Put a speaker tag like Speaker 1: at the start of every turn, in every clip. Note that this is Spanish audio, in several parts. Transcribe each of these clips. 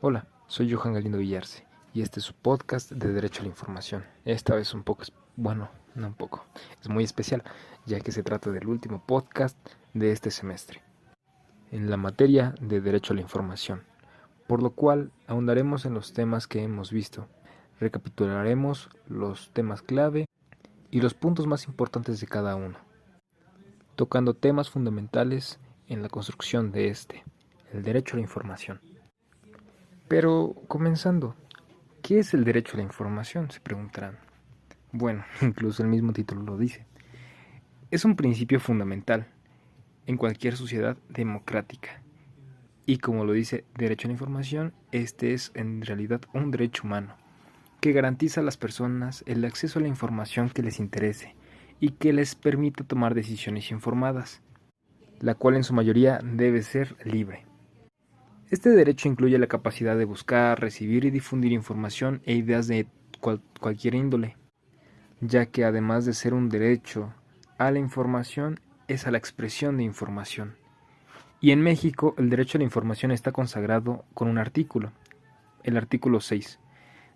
Speaker 1: Hola, soy Johan Galindo Villarse y este es su podcast de Derecho a la Información. Esta vez no un poco, es muy especial, ya que se trata del último podcast de este semestre, en la materia de Derecho a la Información, por lo cual ahondaremos en los temas que hemos visto, recapitularemos los temas clave y los puntos más importantes de cada uno, tocando temas fundamentales en la construcción de el derecho a la información. Pero comenzando, ¿qué es el derecho a la información?, se preguntarán. Bueno, incluso el mismo título lo dice. Es un principio fundamental en cualquier sociedad democrática. Y como lo dice derecho a la información, este es en realidad un derecho humano que garantiza a las personas el acceso a la información que les interese y que les permita tomar decisiones informadas, la cual en su mayoría debe ser libre. Este derecho incluye la capacidad de buscar, recibir y difundir información e ideas de cualquier índole, ya que además de ser un derecho a la información, es a la expresión de información. Y en México, el derecho a la información está consagrado con un artículo, el artículo 6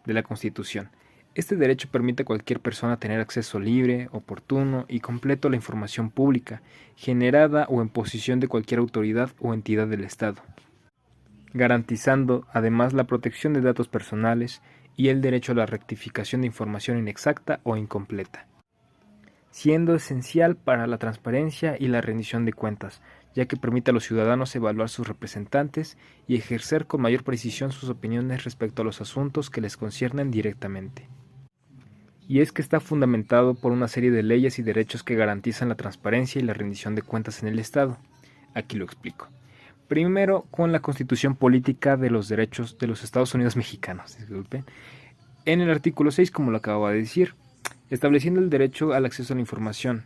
Speaker 1: de la Constitución. Este derecho permite a cualquier persona tener acceso libre, oportuno y completo a la información pública, generada o en posesión de cualquier autoridad o entidad del Estado, garantizando además la protección de datos personales y el derecho a la rectificación de información inexacta o incompleta, siendo esencial para la transparencia y la rendición de cuentas, ya que permite a los ciudadanos evaluar sus representantes y ejercer con mayor precisión sus opiniones respecto a los asuntos que les conciernen directamente. Y es que está fundamentado por una serie de leyes y derechos que garantizan la transparencia y la rendición de cuentas en el Estado. Aquí lo explico. Primero, con la Constitución Política de los Derechos de los Estados Unidos Mexicanos, disculpen, en el artículo 6, como lo acababa de decir, estableciendo el derecho al acceso a la información,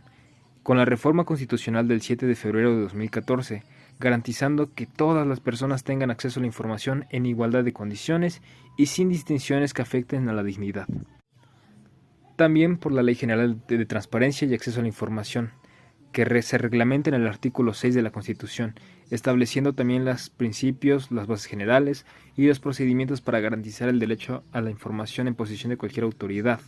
Speaker 1: con la reforma constitucional del 7 de febrero de 2014, garantizando que todas las personas tengan acceso a la información en igualdad de condiciones y sin distinciones que afecten a la dignidad. También por la Ley General de Transparencia y Acceso a la Información, que se reglamenta en el artículo 6 de la Constitución, estableciendo también los principios, las bases generales y los procedimientos para garantizar el derecho a la información en posesión de cualquier autoridad.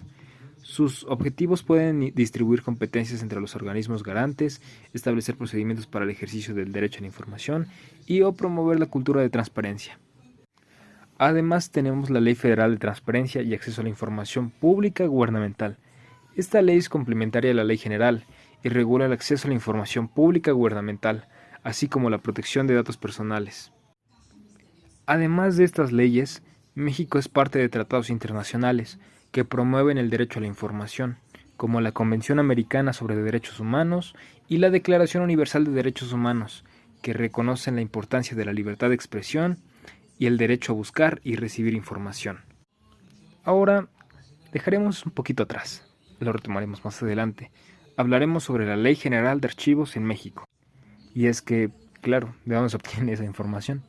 Speaker 1: Sus objetivos pueden distribuir competencias entre los organismos garantes, establecer procedimientos para el ejercicio del derecho a la información y o promover la cultura de transparencia. Además tenemos la Ley Federal de Transparencia y Acceso a la Información Pública Gubernamental. Esta ley es complementaria a la Ley General y regula el acceso a la información pública gubernamental, así como la protección de datos personales. Además de estas leyes, México es parte de tratados internacionales que promueven el derecho a la información, como la Convención Americana sobre Derechos Humanos y la Declaración Universal de Derechos Humanos, que reconocen la importancia de la libertad de expresión y el derecho a buscar y recibir información. Ahora dejaremos un poquito atrás, lo retomaremos más adelante. Hablaremos sobre la Ley General de Archivos en México. Y es que, claro, ¿de dónde se obtiene esa información?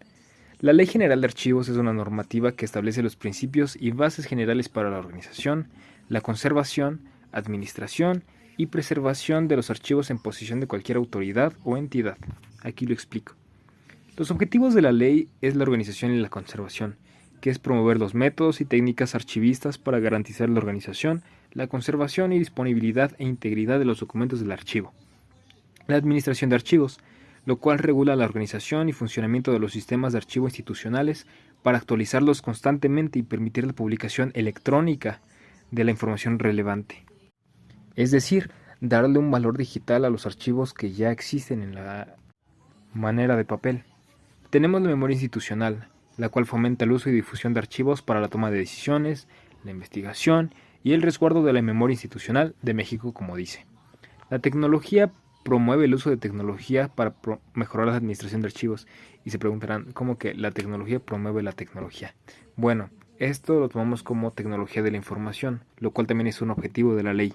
Speaker 1: La Ley General de Archivos es una normativa que establece los principios y bases generales para la organización, la conservación, administración y preservación de los archivos en posesión de cualquier autoridad o entidad. Aquí lo explico. Los objetivos de la ley es la organización y la conservación, que es promover los métodos y técnicas archivistas para garantizar la organización, la conservación y disponibilidad e integridad de los documentos del archivo. La administración de archivos, lo cual regula la organización y funcionamiento de los sistemas de archivo institucionales para actualizarlos constantemente y permitir la publicación electrónica de la información relevante. Es decir, darle un valor digital a los archivos que ya existen en la manera de papel. Tenemos la memoria institucional, la cual fomenta el uso y difusión de archivos para la toma de decisiones, la investigación y el resguardo de la memoria institucional de México, como dice. La tecnología promueve el uso de tecnología para mejorar la administración de archivos. Y se preguntarán, ¿cómo que la tecnología promueve la tecnología? Bueno, esto lo tomamos como tecnología de la información, lo cual también es un objetivo de la ley.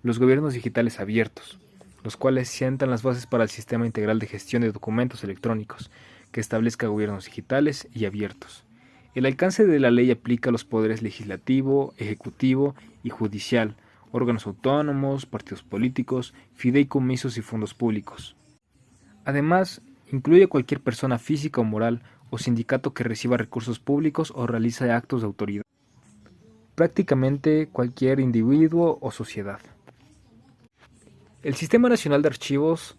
Speaker 1: Los gobiernos digitales abiertos, los cuales sientan las bases para el sistema integral de gestión de documentos electrónicos, que establezca gobiernos digitales y abiertos. El alcance de la ley aplica a los poderes legislativo, ejecutivo y judicial, órganos autónomos, partidos políticos, fideicomisos y fondos públicos. Además, incluye a cualquier persona física o moral o sindicato que reciba recursos públicos o realice actos de autoridad. Prácticamente cualquier individuo o sociedad. El Sistema Nacional de Archivos,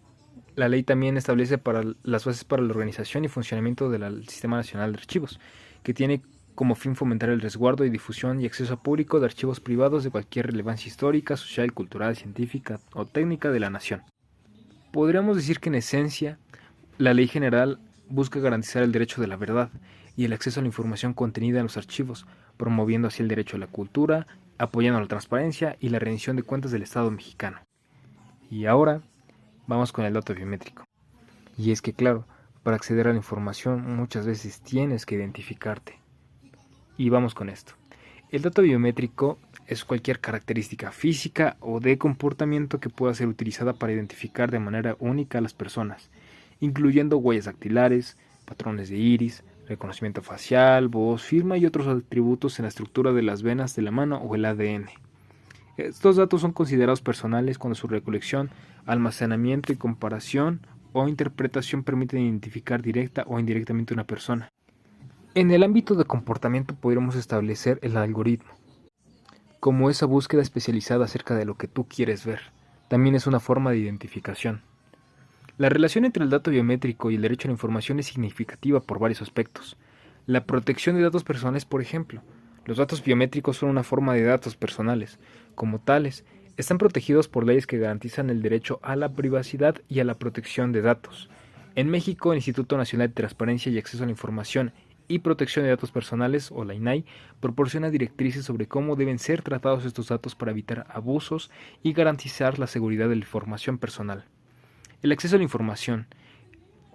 Speaker 1: la ley también establece las bases para la organización y funcionamiento del Sistema Nacional de Archivos, que tiene como fin fomentar el resguardo y difusión y acceso público de archivos privados de cualquier relevancia histórica, social, cultural, científica o técnica de la nación. Podríamos decir que en esencia, la ley general busca garantizar el derecho de la verdad y el acceso a la información contenida en los archivos, promoviendo así el derecho a la cultura, apoyando la transparencia y la rendición de cuentas del Estado mexicano. Y ahora vamos con el dato biométrico. Y es que claro, para acceder a la información muchas veces tienes que identificarte. Y vamos con esto. El dato biométrico es cualquier característica física o de comportamiento que pueda ser utilizada para identificar de manera única a las personas, incluyendo huellas dactilares, patrones de iris, reconocimiento facial, voz, firma y otros atributos en la estructura de las venas de la mano o el ADN. Estos datos son considerados personales cuando su recolección, almacenamiento y comparación o interpretación permiten identificar directa o indirectamente a una persona. En el ámbito de comportamiento podríamos establecer el algoritmo, como esa búsqueda especializada acerca de lo que tú quieres ver. También es una forma de identificación. La relación entre el dato biométrico y el derecho a la información es significativa por varios aspectos. La protección de datos personales, por ejemplo. Los datos biométricos son una forma de datos personales. Como tales, están protegidos por leyes que garantizan el derecho a la privacidad y a la protección de datos. En México, el Instituto Nacional de Transparencia y Acceso a la Información y Protección de Datos Personales, o la INAI, proporciona directrices sobre cómo deben ser tratados estos datos para evitar abusos y garantizar la seguridad de la información personal. El acceso a la información.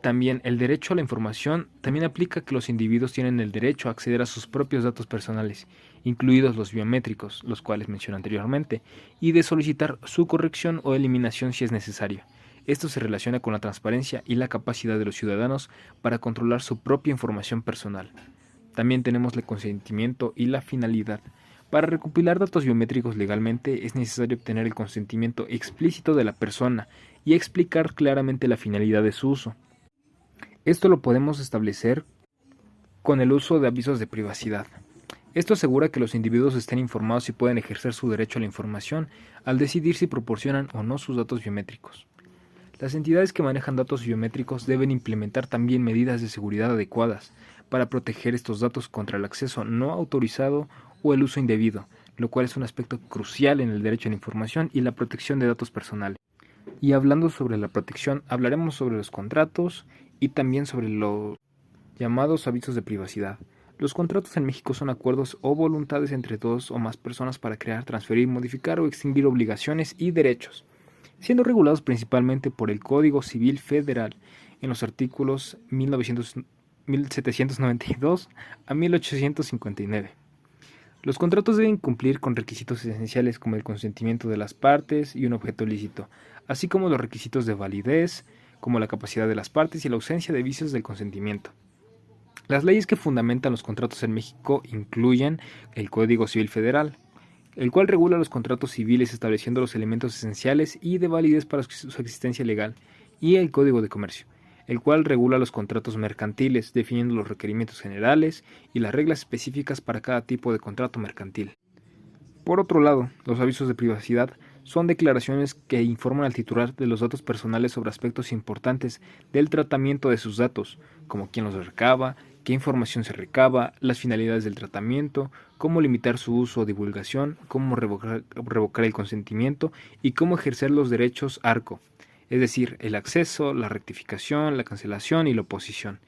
Speaker 1: También el derecho a la información también aplica que los individuos tienen el derecho a acceder a sus propios datos personales, incluidos los biométricos, los cuales mencioné anteriormente, y de solicitar su corrección o eliminación si es necesario. Esto se relaciona con la transparencia y la capacidad de los ciudadanos para controlar su propia información personal. También tenemos el consentimiento y la finalidad. Para recopilar datos biométricos legalmente es necesario obtener el consentimiento explícito de la persona y explicar claramente la finalidad de su uso. Esto lo podemos establecer con el uso de avisos de privacidad. Esto asegura que los individuos estén informados y puedan ejercer su derecho a la información al decidir si proporcionan o no sus datos biométricos. Las entidades que manejan datos biométricos deben implementar también medidas de seguridad adecuadas para proteger estos datos contra el acceso no autorizado o el uso indebido, lo cual es un aspecto crucial en el derecho a la información y la protección de datos personales. Y hablando sobre la protección, hablaremos sobre los contratos y también sobre los llamados avisos de privacidad. Los contratos en México son acuerdos o voluntades entre dos o más personas para crear, transferir, modificar o extinguir obligaciones y derechos, siendo regulados principalmente por el Código Civil Federal en los artículos 1792 a 1859. Los contratos deben cumplir con requisitos esenciales como el consentimiento de las partes y un objeto lícito, así como los requisitos de validez, como la capacidad de las partes y la ausencia de vicios del consentimiento. Las leyes que fundamentan los contratos en México incluyen el Código Civil Federal, el cual regula los contratos civiles estableciendo los elementos esenciales y de validez para su existencia legal, y el Código de Comercio, el cual regula los contratos mercantiles, definiendo los requerimientos generales y las reglas específicas para cada tipo de contrato mercantil. Por otro lado, los avisos de privacidad son declaraciones que informan al titular de los datos personales sobre aspectos importantes del tratamiento de sus datos, como quién los recaba, qué información se recaba, las finalidades del tratamiento, cómo limitar su uso o divulgación, cómo revocar el consentimiento y cómo ejercer los derechos ARCO, es decir, el acceso, la rectificación, la cancelación y la oposición.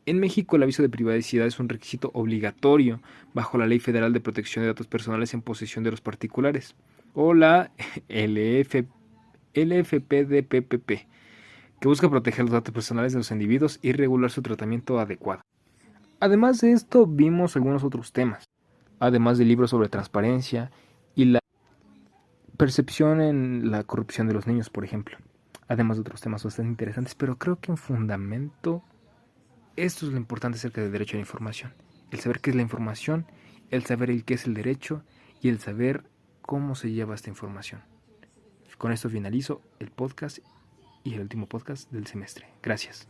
Speaker 1: En México, el aviso de privacidad es un requisito obligatorio bajo la Ley Federal de Protección de Datos Personales en posesión de los particulares, o la LFPDPPP, que busca proteger los datos personales de los individuos y regular su tratamiento adecuado. Además de esto, vimos algunos otros temas, además de libros sobre transparencia y la percepción en la corrupción de los niños, por ejemplo. Además de otros temas bastante interesantes, pero creo que en fundamento esto es lo importante acerca del derecho a la información. El saber qué es la información, el saber el qué es el derecho y el saber cómo se lleva esta información. Con esto finalizo el podcast y el último podcast del semestre. Gracias.